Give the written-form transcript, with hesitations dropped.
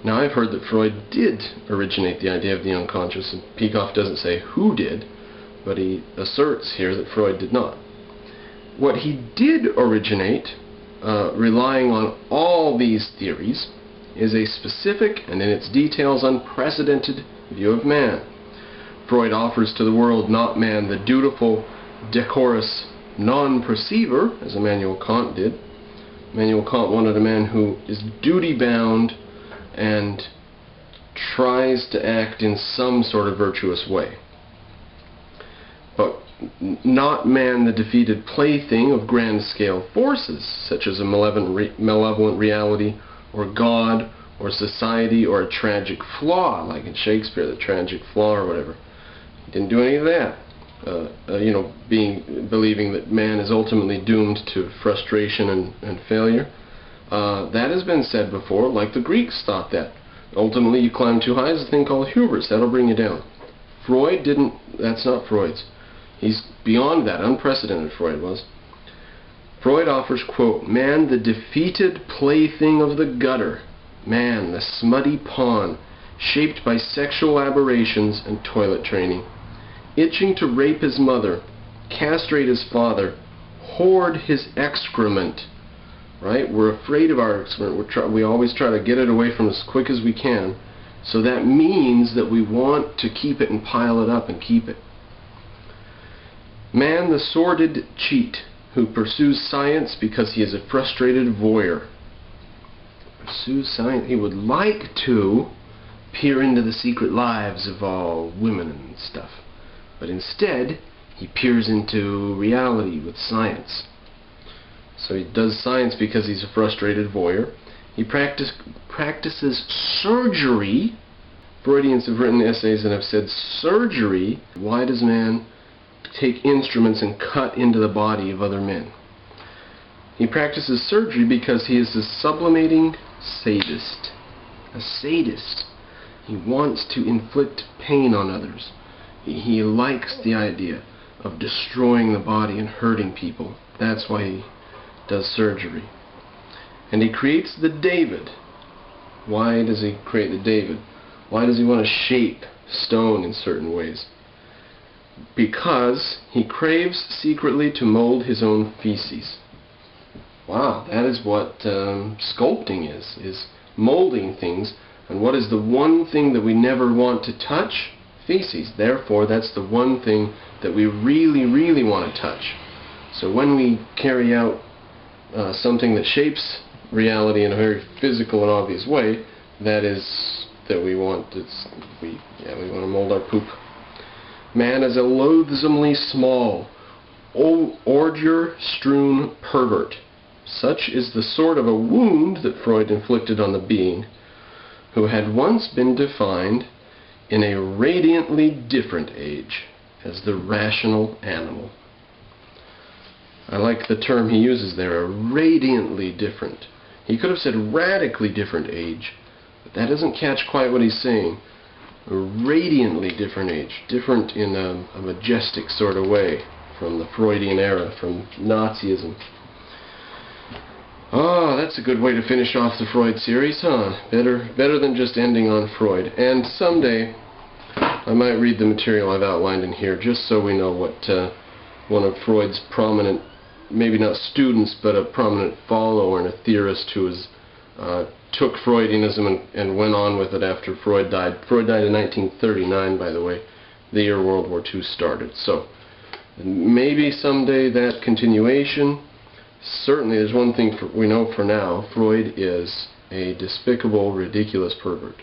Now, I've heard that Freud did originate the idea of the unconscious, and Peikoff doesn't say who did, but he asserts here that Freud did not. What he did originate, relying on all these theories, is a specific and in its details unprecedented view of man. Freud offers to the world not man the dutiful, decorous non-perceiver, as Immanuel Kant did. Immanuel Kant wanted a man who is duty-bound and tries to act in some sort of virtuous way. But not man the defeated plaything of grand-scale forces, such as a malevolent reality, or God, or society, or a tragic flaw, like in Shakespeare, the tragic flaw or whatever. He didn't do any of that. Believing that man is ultimately doomed to frustration and failure. That has been said before, like the Greeks thought that. Ultimately, you climb too high, there's a thing called hubris. That'll bring you down. Freud didn't, that's not Freud's. He's beyond that, unprecedented Freud was. Freud offers, quote, man the defeated plaything of the gutter, man the smutty pawn, shaped by sexual aberrations and toilet training, itching to rape his mother, castrate his father, hoard his excrement. Right? We're afraid of our excrement. We always try to get it away from us as quick as we can. So that means that we want to keep it and pile it up and keep it. Man the sordid cheat who pursues science because he is a frustrated voyeur. Pursues science. He would like to peer into the secret lives of all women and stuff. But instead, he peers into reality with science. So he does science because he's a frustrated voyeur. He practices surgery. Freudians have written essays and have said, surgery, why does man take instruments and cut into the body of other men? He practices surgery because he is a sublimating sadist. A sadist. He wants to inflict pain on others. He likes the idea of destroying the body and hurting people. That's why he does surgery. And he creates the David. Why does he create the David? Why does he want to shape stone in certain ways? Because he craves secretly to mold his own feces. Wow, that is what sculpting is molding things. And what is the one thing that we never want to touch? Feces. Therefore, that's the one thing that we really, really want to touch. So when we carry out something that shapes reality in a very physical and obvious way, that is that we want. We want to mold our poop. Man is a loathsomely small, ordure-strewn pervert. Such is the sort of a wound that Freud inflicted on the being, who had once been defined in a radiantly different age as the rational animal. I like the term he uses there, a radiantly different. He could have said radically different age, but that doesn't catch quite what he's saying. A radiantly different age, different in a majestic sort of way from the Freudian era, from Nazism. Oh, that's a good way to finish off the Freud series, huh? Better than just ending on Freud. And someday I might read the material I've outlined in here, just so we know what one of Freud's prominent, maybe not students, but a prominent follower and a theorist who was took Freudianism and went on with it after Freud died. Freud died in 1939, by the way, the year World War II started. So maybe someday that continuation. Certainly there's one thing we know for now: Freud is a despicable, ridiculous pervert.